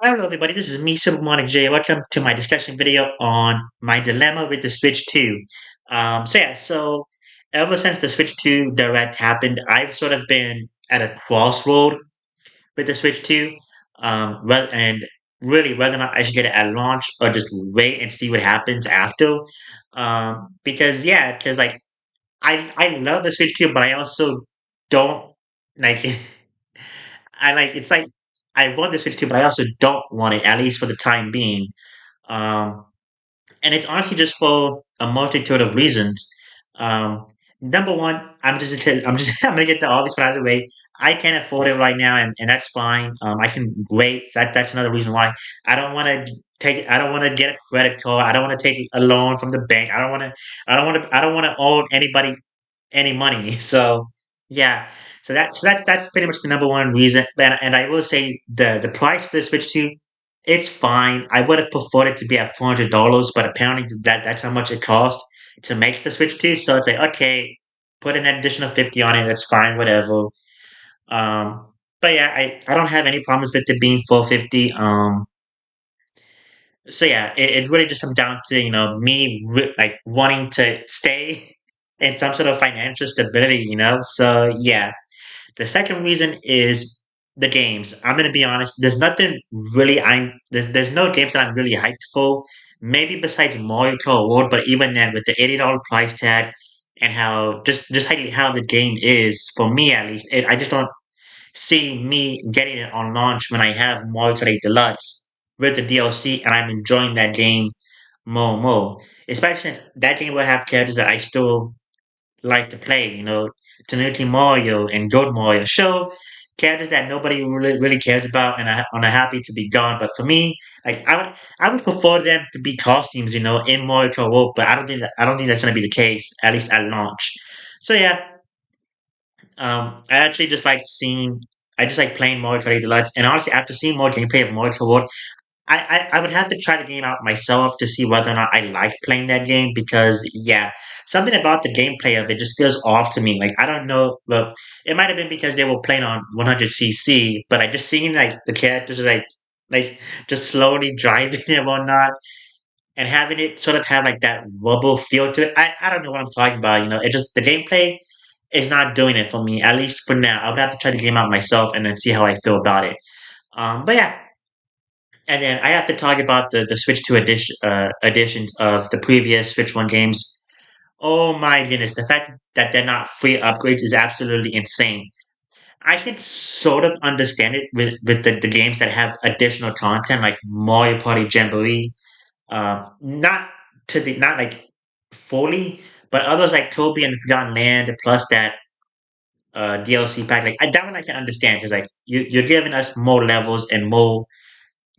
Hello, everybody. This is me, SM19J. Welcome to my discussion video on my dilemma with the Switch 2. So ever since the Switch 2 Direct happened, I've sort of been at a crossroad with the Switch 2. And really whether or not I should get it at launch or just wait and see what happens after. Because like I love the Switch 2, but I also don't like I like it's like I want the Switch 2, but I also don't want it, at least for the time being. Um, and it's honestly just for a multitude of reasons. Um, Number one, I'm gonna get the obvious one out of the way. I can't afford it right now, and that's fine. I can wait. That's another reason why I don't want to I don't want to get a credit card. I don't want to take a loan from the bank. I don't want to owe anybody any money. So yeah, that's pretty much the number one reason. And I will say the price for the Switch 2, it's fine. I would have preferred it to be at $400, but apparently that's how much it cost to make the Switch 2. So it's like, okay, put an additional 50 on it. That's fine, whatever. Um, but yeah, I don't have any problems with it being 450. So yeah, it really just comes down to like wanting to stay in some sort of financial stability. So yeah, the second reason is the games. I'm gonna be honest. There's nothing really. There's no games that I'm really hyped for. Maybe besides Mario Kart World, but even then, with the $80 price tag and how just how the game is for me at least, I just don't see me getting it on launch when I have Mario Kart 8 Deluxe with the DLC and I'm enjoying that game more and more. Especially since that game will have characters that I still like to play, Tanuki Mario and Gold Mario. Show characters that nobody really cares about and are happy to be gone. But for me, like I would prefer them to be costumes, in Mario Kart World, but I don't think that's gonna be the case, at least at launch. So yeah, I actually just like seeing I just like playing Mario Kart 8 Deluxe, and honestly, after seeing more gameplay of Mario Kart World, I would have to try the game out myself to see whether or not I like playing that game because yeah, something about the gameplay of it just feels off to me. Like I don't know, look, it might have been because they were playing on 100cc, but I just seeing like the characters like just slowly driving and whatnot, and having it sort of have like that rubble feel to it. I don't know what I'm talking about. It just the gameplay is not doing it for me, at least for now. I would have to try the game out myself and then see how I feel about it. But yeah, and then I have to talk about the Switch 2 editions of the previous Switch 1 games. Oh my goodness, the fact that they're not free upgrades is absolutely insane. I can sort of understand it with the games that have additional content like Mario Party Jamboree. Not not like fully, but others like Toby and the Forgotten Land, plus that DLC pack. Like that one I can understand because like you're giving us more levels and more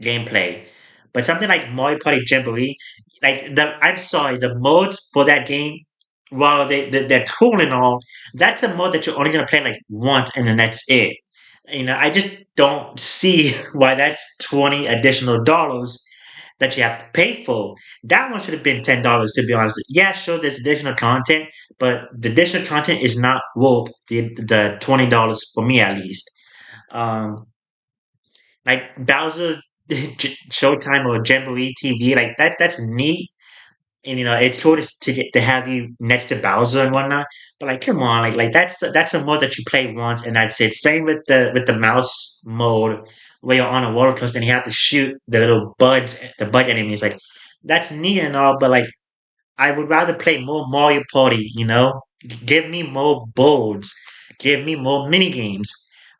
gameplay. But something like Mario Party Jamboree, like I'm sorry, the modes for that game, while they're cool and all, that's a mode that you're only gonna play like once and then that's it. I just don't see why that's 20 additional dollars that you have to pay for. That one should have been $10 to be honest. Yeah, sure, there's additional content, but the additional content is not worth the $20 for me at least. Um, like Bowser Showtime or Jamboree TV, like that's neat. And it's cool to have you next to Bowser and whatnot. But like, come on, like that's a mode that you play once and that's it. Same with the mouse mode where you're on a roller coaster and you have to shoot the little the bud enemies. Like that's neat and all, but like I would rather play more Mario Party, Give me more boards. Give me more mini games.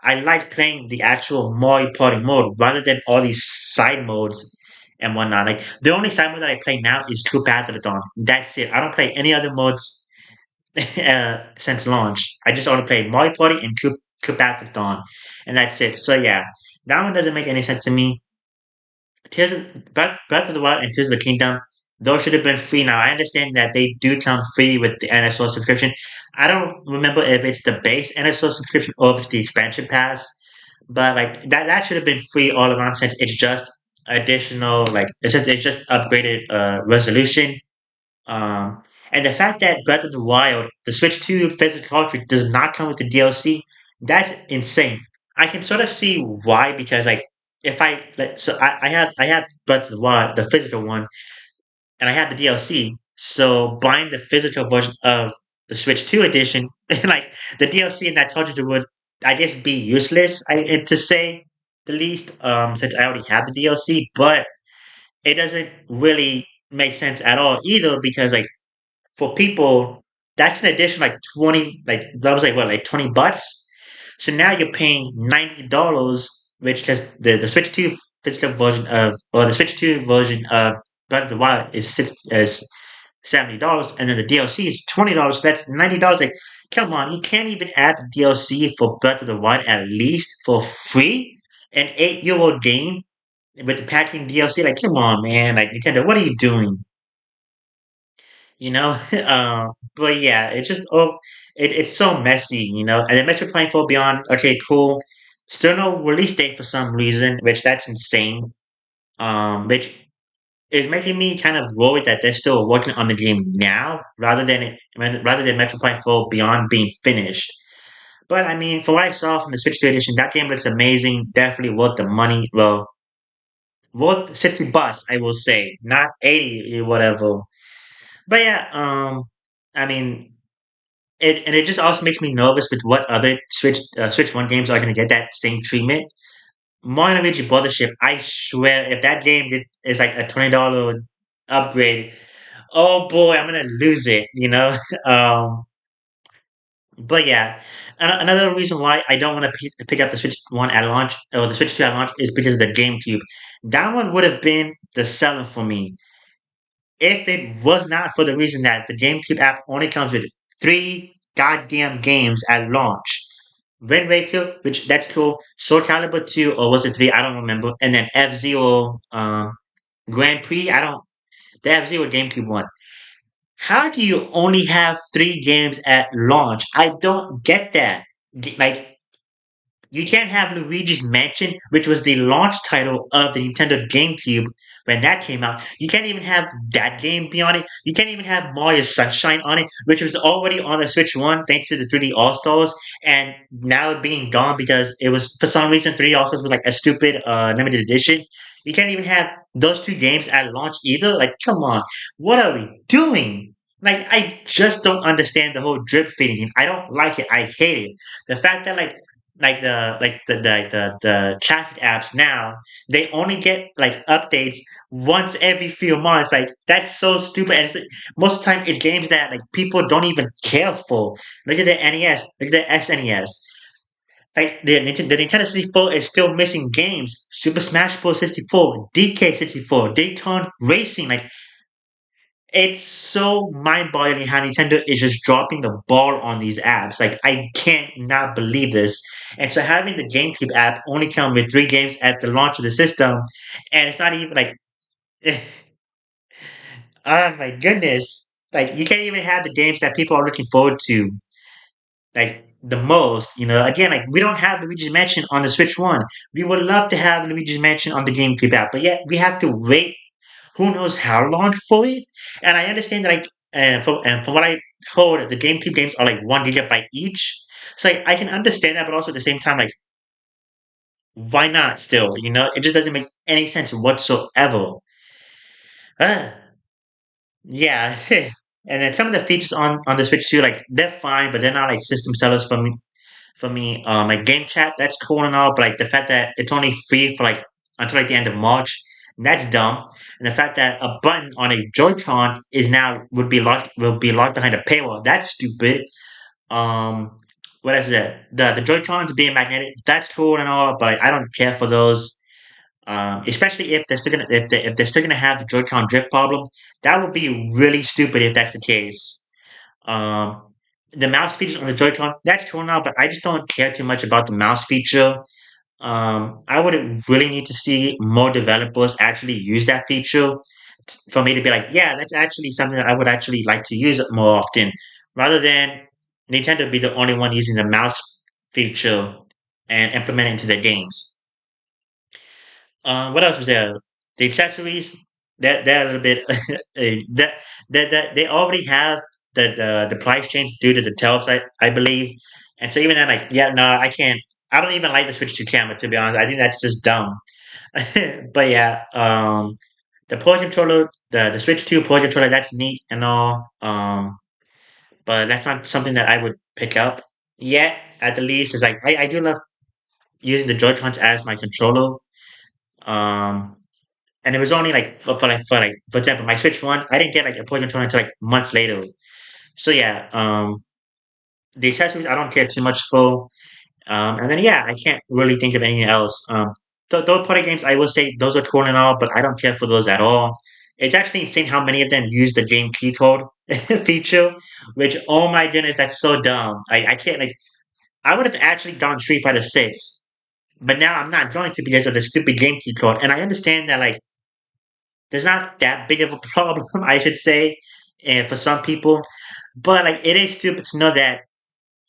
I like playing the actual Mario Party mode rather than all these side modes and whatnot. Like the only side mode that I play now is Coup Athlon. That's it. I don't play any other modes since launch. I just only play Mario Party and Coup Athlon, and that's it. So yeah, that one doesn't make any sense to me. Breath of the Wild and Tears of the Kingdom, those should have been free now. I understand that they do come free with the NSO subscription. I don't remember if it's the base NSO subscription or if it's the expansion pass, but like that should have been free all around since it's just additional it's just upgraded resolution. Um and the fact that Breath of the Wild, the Switch 2 physical cartridge does not come with the DLC, that's insane. I can sort of see why because like if I like, so I had Breath of the Wild, the physical one, and I had the DLC. So buying the physical version of the Switch 2 edition, like the DLC in that cartridge would, I guess, be useless. To say the least, since I already have the DLC, but it doesn't really make sense at all either because like for people, that's an addition like 20, like that was like what, like $20. So now you're paying $90, which is the Switch 2 physical version of, or the Switch 2 version of Breath of the Wild is $70, and then the DLC is $20. So that's $90. Like, come on, you can't even add the DLC for Breath of the Wild at least for free. An 8-year old game with the packing DLC. Like, come on, man. Like, Nintendo, what are you doing? You know. But yeah, it's just it's so messy, And then Metro Prime 4 Beyond, okay, cool. Still no release date for some reason, which that's insane. Which is making me kind of worried that they're still working on the game now, rather than Metro Prime 4 Beyond being finished. But I mean, from what I saw from the Switch 2 edition, that game looks amazing. Definitely worth the money. Well, worth $60, I will say, not 80 or whatever. But yeah, I mean, it just also makes me nervous with what other Switch One games are going to get that same treatment. Mario and Luigi Brothership, I swear, if that game is like a $20 upgrade, oh boy, I'm gonna lose it. Um, but yeah, another reason why I don't want to pick up the Switch One at launch or the Switch Two at launch is because of the GameCube. That one would have been the seller for me if it was not for the reason that the GameCube app only comes with three goddamn games at launch. Wind Waker, which that's cool. Soul Calibur 2, or was it 3? I don't remember. And then F Zero Grand Prix. I don't. The F Zero GameCube one. How do you only have three games at launch? I don't get that. Like, you can't have Luigi's Mansion, which was the launch title of the Nintendo GameCube when that came out. You can't even have that game be on it. You can't even have Mario Sunshine on it, which was already on the Switch 1 thanks to the 3D All Stars, and now it being gone because it was, for some reason, 3D All Stars was like a stupid limited edition. You can't even have those two games at launch either. Like, come on, what are we doing? Like, I just don't understand the whole drip feeding. I don't like it. I hate it. The fact that the classic apps now, they only get like updates once every few months. Like, that's so stupid. And most of the time it's games that like people don't even care for. Look at the NES, look at the SNES. Like the Nintendo 64 is still missing games. Super Smash Bros. 64, DK 64, Daytona Racing. Like, it's so mind-boggling how Nintendo is just dropping the ball on these apps. Like, I can't not believe this. And so having the GameCube app only come with three games at the launch of the system, and it's not even like, oh my goodness, like you can't even have the games that people are looking forward to, like the most. Again, like we don't have Luigi's Mansion on the Switch One. We would love to have Luigi's Mansion on the GameCube app, but yet we have to wait who knows how long for it. And I understand that, like, and from what I heard, the GameCube games are like 1 gigabyte each. So like, I can understand that, but also at the same time, like, why not? Still, it just doesn't make any sense whatsoever. Uh, yeah. And then some of the features on the Switch too, like they're fine, but they're not like system sellers for me. Like game chat, that's cool and all, but like the fact that it's only free for like until like the end of March, that's dumb. And the fact that a button on a Joy-Con is now will be locked behind a paywall, that's stupid. Um, what else is that? The Joy-Cons being magnetic, that's cool and all, but like, I don't care for those. Especially if they're still gonna have the Joy-Con drift problem, that would be really stupid if that's the case. Um, the mouse features on the Joy-Con, that's cool now, but I just don't care too much about the mouse feature. I would really need to see more developers actually use that feature for me to be like, yeah, that's actually something that I would actually like to use more often, rather than Nintendo be the only one using the mouse feature and implement it into their games. What else was there? The accessories, they're a little bit that they already have the price change due to the tariffs, I believe, and so even then, like, yeah, no, I can't. I don't even like the Switch 2 camera, to be honest. I think that's just dumb. But yeah, the Pro controller, the Switch 2 Pro controller, that's neat and all. But that's not something that I would pick up yet. At the least, it's like I do love using the Joy-Cons as my controller. Um, and it was only like for example, my Switch One, I didn't get like a Pro controller until like months later. So yeah, the accessories I don't care too much for. And then yeah, I can't really think of anything else. Those party games, I will say those are cool and all, but I don't care for those at all. It's actually insane how many of them use the game key code feature, which oh my goodness, that's so dumb. I can't like I would have actually done Street Fighter 6, but now I'm not going to because of the stupid game key code. And I understand that like there's not that big of a problem, I should say, and for some people, but like it is stupid to know that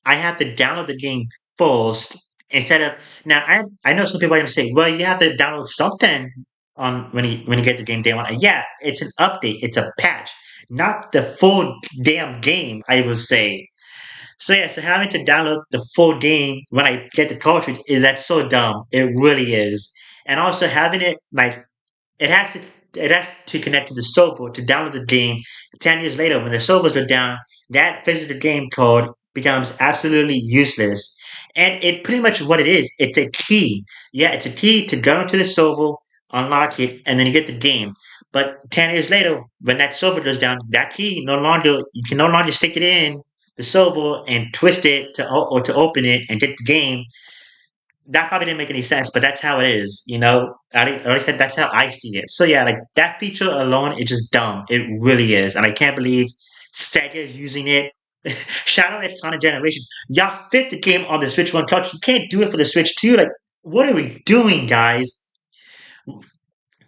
I have to download the game first instead of now. I know some people are gonna say, well, you have to download something on when you get the game day one. Yeah, it's an update, it's a patch, not the full damn game. I will say. So yeah, so having to download the full game when I get the cartridge is that's so dumb. It really is. And also having it like it has to it has to connect to the server to download the game. 10 years later, when the servers are down, that physical game code becomes absolutely useless. And it pretty much what it is. It's a key. Yeah, it's a key to go into the server, unlock it, and then you get the game. But 10 years later, when that server goes down, that key no longer you can no longer stick it in the server and twist it or to open it and get the game. That probably didn't make any sense, but that's how it is, you know. At least that's how I see it. So yeah, like that feature alone is just dumb. It really is, and I can't believe Sega is using it. Shadow X Sonic Generations, y'all fit the game on the Switch One touch. You can't do it for the Switch Two. Like, what are we doing, guys?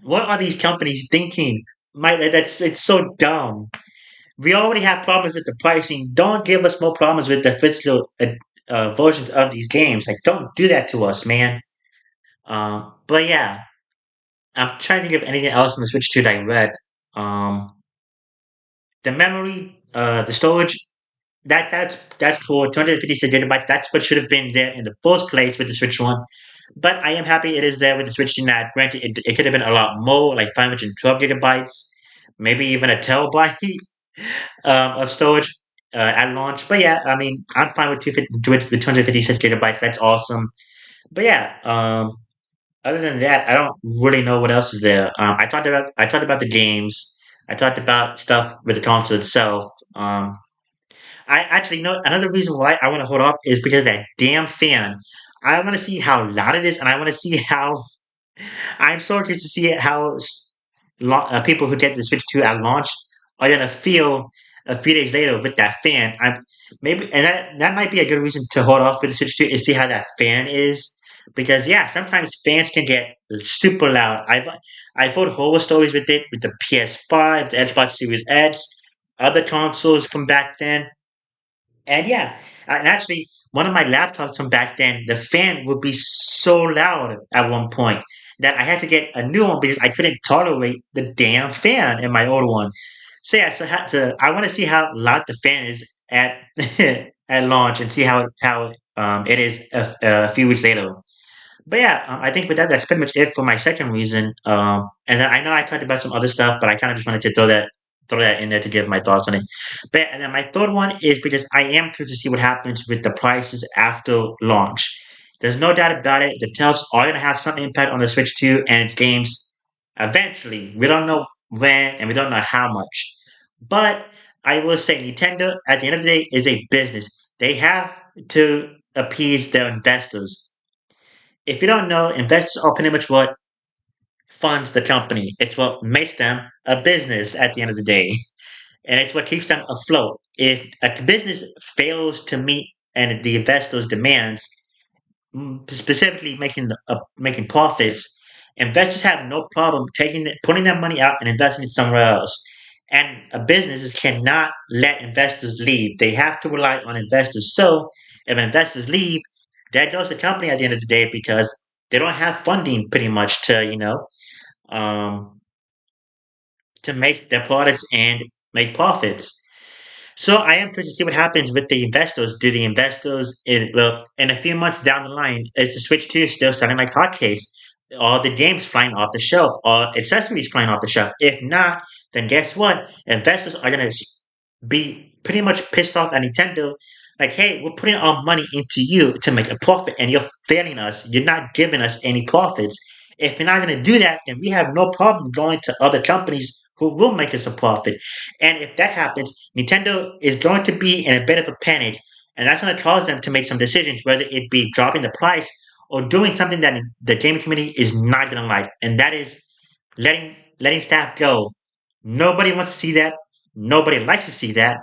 What are these companies thinking? That's it's so dumb. We already have problems with the pricing. Don't give us more problems with the physical versions of these games. Like, don't do that to us, man. But yeah, I'm trying to think of anything else from the Switch 2 that I read. Um, the memory, the storage, that's cool. 256 gigabytes. That's what should have been there in the first place with the Switch One. But I am happy it is there with the Switch 2 now. Granted, it could have been a lot more, like 512 gigabytes, maybe even a terabyte of storage at launch. But yeah, I mean, I'm fine with 250, with 256 gigabytes. That's awesome. But yeah, other than that, I don't really know what else is there. I talked about the games. I talked about stuff with the console itself. I actually know another reason why I want to hold off is because of that damn fan. I want to see how loud it is, and I want to see how. I'm so curious to see how people who get the Switch 2 at launch are gonna feel a few days later with that fan. I'm maybe, and that might be a good reason to hold off with the Switch 2 is see how that fan is. Because yeah, sometimes fans can get super loud. I've heard horror stories with it with the PS5, the Xbox Series X, other consoles from back then. And yeah, and actually, one of my laptops from back then, the fan would be so loud at one point that I had to get a new one because I couldn't tolerate the damn fan in my old one. So yeah, I want to see how loud the fan is at at launch and see how it is a few weeks later. But yeah, I think with that, that's pretty much it for my second reason. And then I know I talked about some other stuff, but I kind of just wanted to throw that in there to give my thoughts on it. But and then my third one is because I am curious to see what happens with the prices after launch. There's no doubt about it. The tariffs are going to have some impact on the Switch 2 and its games eventually. We don't know when and we don't know how much. But I will say Nintendo, at the end of the day, is a business. They have to appease their investors. If you don't know, investors are pretty much what funds the company. It's what makes them a business at the end of the day. And it's what keeps them afloat. If a business fails to meet and the investors' demands, specifically making profits, investors have no problem putting their money out and investing it somewhere else. And a business cannot let investors leave. They have to rely on investors. So if investors leave, that goes the company at the end of the day because they don't have funding pretty much um, to make their products and make profits. So I am curious to see what happens with the investors. Do the investors in a few months down the line, is the Switch 2 still selling like hotcakes? all the games flying off the shelf, or accessories flying off the shelf. If not, then guess what? Investors are gonna be pretty much pissed off at Nintendo. Like, hey, we're putting our money into you to make a profit, and you're failing us. You're not giving us any profits. If you're not gonna do that, then we have no problem going to other companies who will make us a profit. And if that happens, Nintendo is going to be in a bit of a panic, and that's going to cause them to make some decisions, whether it be dropping the price or doing something that the gaming community is not going to like, and that is letting staff go. Nobody wants to see that. Nobody likes to see that,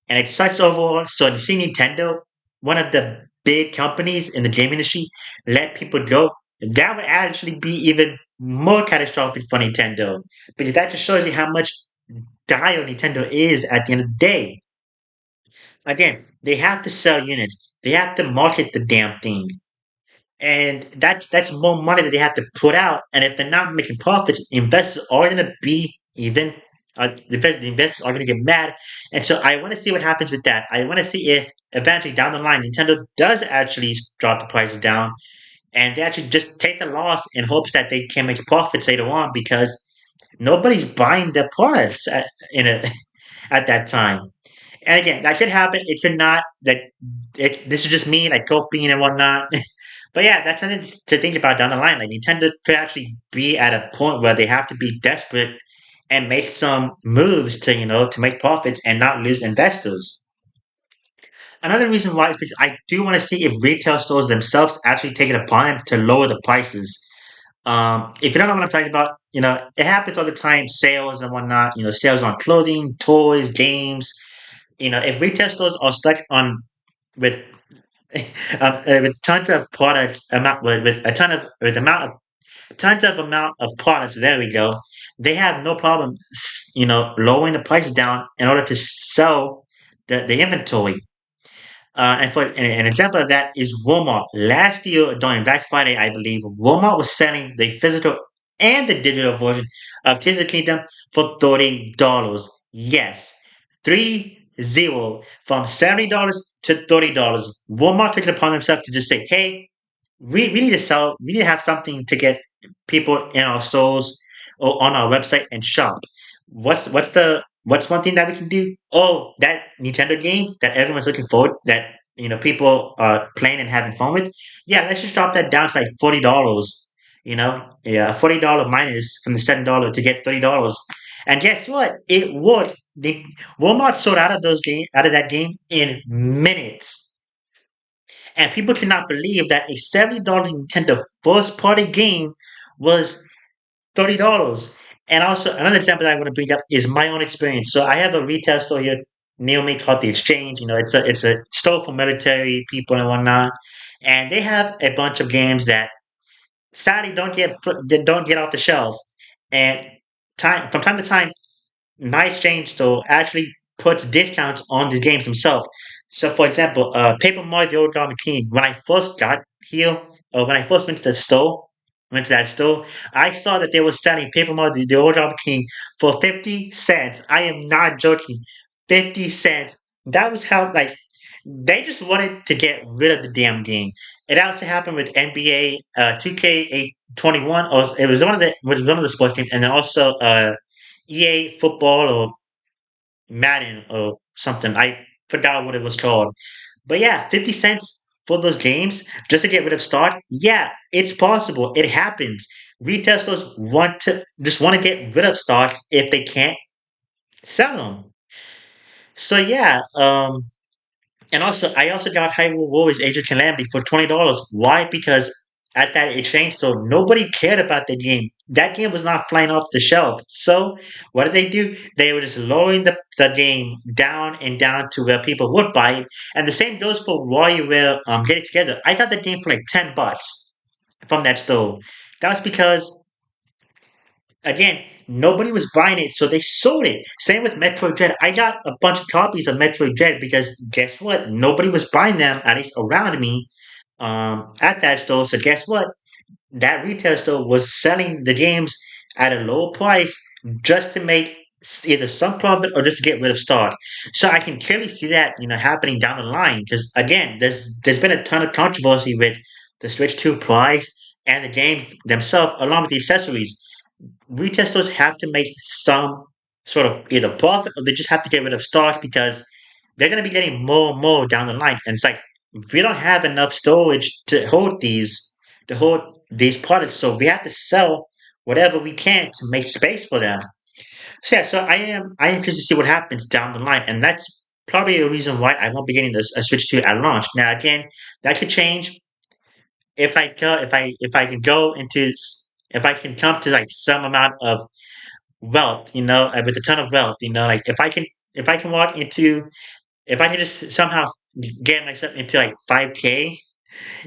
and it sucks overall. So you see, Nintendo, one of the big companies in the game industry, let people go. That would actually be even more catastrophic for Nintendo, because that just shows you how much dire Nintendo is at the end of the day. Again, they have to sell units. They have to market the damn thing. And that's more money that they have to put out. And if they're not making profits, investors are going to be even. The investors are going to get mad, and so I want to see what happens with that. I want to see if eventually down the line Nintendo does actually drop the prices down, and they actually just take the loss in hopes that they can make profits later on, because nobody's buying their products in a, at that time. And again, that could happen. It could not. That this is just me, like coping and whatnot. But yeah, that's something to think about down the line. Like Nintendo could actually be at a point where they have to be desperate and make some moves to to make profits and not lose investors. Another reason why is because I do want to see if retail stores themselves actually take it upon them to lower the prices. If you don't know what I'm talking about, it happens all the time, sales and whatnot, sales on clothing, toys, games. If retail stores are stuck on with with tons of products amount with a ton of with amount of tons of amount of products, there we go. They have no problem, lowering the price down in order to sell the inventory. And for an example of that is Walmart. Last year during Black Friday, I believe Walmart was selling the physical and the digital version of Tears of the Kingdom for $30. Yes, 30, from $70 to $30. Walmart took it upon themselves to just say, "Hey, we need to sell. We need to have something to get people in our stores or on our website and shop. What's one thing that we can do? Oh, that Nintendo game that everyone's looking forward, that people are playing and having fun with. Yeah, let's just drop that down to like $40. Yeah, $40 minus from the $7 to get $30. And guess what? It would. Walmart sold out of that game in minutes. And people cannot believe that a $70 Nintendo first party game was $30. And also another example that I want to bring up is my own experience. So I have a retail store here near me called the Exchange. It's a store for military people and whatnot. And they have a bunch of games that sadly don't get off the shelf. And time to time, my exchange store actually puts discounts on the games themselves. So, for example, Paper Mario: The Origami King. When I first got here, or when I first went to that store, I saw that they were selling Paper Mario: The Origami King for 50 cents. I am not joking, 50 cents. That was how they just wanted to get rid of the damn game. It also happened with NBA 2K21, or it was one of the sports games, and then also EA football or Madden or something. I forgot what it was called. But yeah, 50 cents for those games just to get rid of stock. Yeah, it's possible. It happens. Retail stores want to get rid of stocks if they can't sell them. So yeah, and also, I also got Hyrule Warriors Age of Calamity for $20. Why? Because at that exchange store, nobody cared about the game. That game was not flying off the shelf. So, what did they do? They were just lowering the game down and down to where people would buy it. And the same goes for WarioWare Get It Together. I got the game for like $10 from that store. That was because again, nobody was buying it, so they sold it. Same with Metroid Dread. I got a bunch of copies of Metroid Dread because guess what? Nobody was buying them, at least around me, at that store. So guess what? That retail store was selling the games at a lower price just to make either some profit or just to get rid of stock. So I can clearly see that happening down the line because again, there's been a ton of controversy with the Switch 2 price and the games themselves, along with the accessories. Retail stores have to make some sort of either profit or they just have to get rid of stocks because they're going to be getting more and more down the line. And it's like we don't have enough storage to hold these products, so we have to sell whatever we can to make space for them. So yeah, so I am curious to see what happens down the line, and that's probably a reason why I won't be getting a Switch 2 at launch. Now again, that could change if I can go into if I can come to like some amount of wealth, with a ton of wealth, like if I can walk into if I can just somehow get myself into like 5K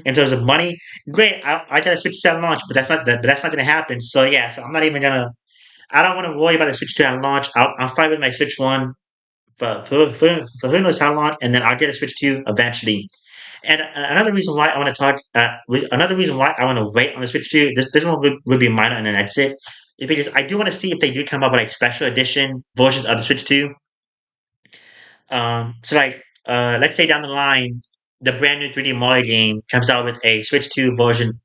in terms of money, great. I gotta switch to that launch, but that's not gonna happen. So yeah, so I'm not even gonna. I don't want to worry about the Switch 2 at launch. I'm fine with my Switch 1 for who knows how long, and then I'll get a Switch 2 eventually. And another reason why I want to talk, another reason why I want to wait on the Switch 2, this one would be minor and then that's it, is because I do want to see if they do come up with like special edition versions of the Switch 2. So like, let's say down the line, the brand new 3D Mario game comes out with a Switch 2 version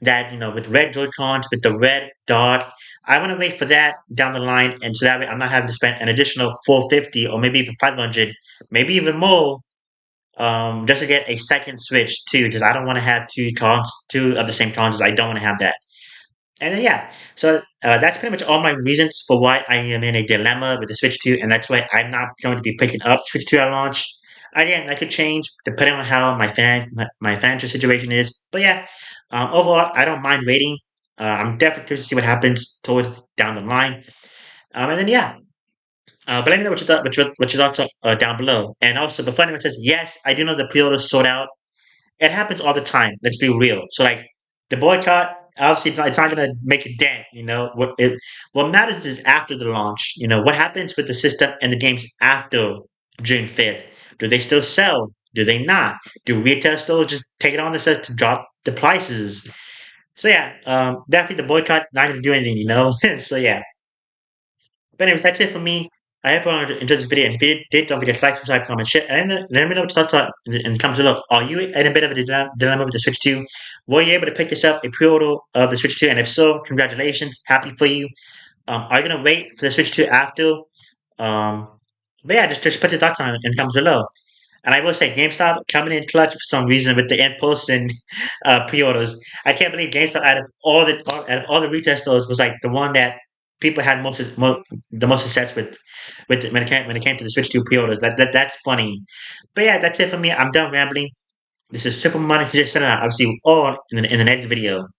that, with red Joy-Cons, with the red dot. I want to wait for that down the line, and so that way I'm not having to spend an additional 450 or maybe even 500, maybe even more, just to get a second Switch too, because I don't want to have two of the same consoles. I don't want to have that. And then yeah, so that's pretty much all my reasons for why I am in a dilemma with the Switch 2, and that's why I'm not going to be picking up Switch 2 at launch. Again, that could change depending on how my financial situation is. But yeah, overall, I don't mind waiting. I'm definitely curious to see what happens towards down the line. And then yeah, but let me know what your thoughts are down below. And also, before anyone says yes, I do know the pre-orders sold out. It happens all the time. Let's be real. So like the boycott, obviously it's not going to make a dent. What matters is after the launch. What happens with the system and the games after June 5th? Do they still sell? Do they not? Do retail stores just take it on themselves to drop the prices? So yeah, definitely the boycott not going to do anything. So yeah. But anyways, that's it for me. I hope you enjoyed this video. And if you did, don't forget to like, subscribe, comment, share. And let me know what your thoughts are in the comments below. Are you in a bit of a dilemma with the Switch 2? Were you able to pick yourself a pre-order of the Switch 2? And if so, congratulations. Happy for you. Are you going to wait for the Switch 2 after? Um, but yeah, just put your thoughts on it in the comments below. And I will say, GameStop coming in clutch for some reason with the in-person pre-orders. I can't believe GameStop out of all the retail stores was like the one that people had the most success with when it came to the Switch 2 pre-orders. That's funny. But yeah, that's it for me. I'm done rambling. This is Simple Money for just sending out. I'll see you all in the next video.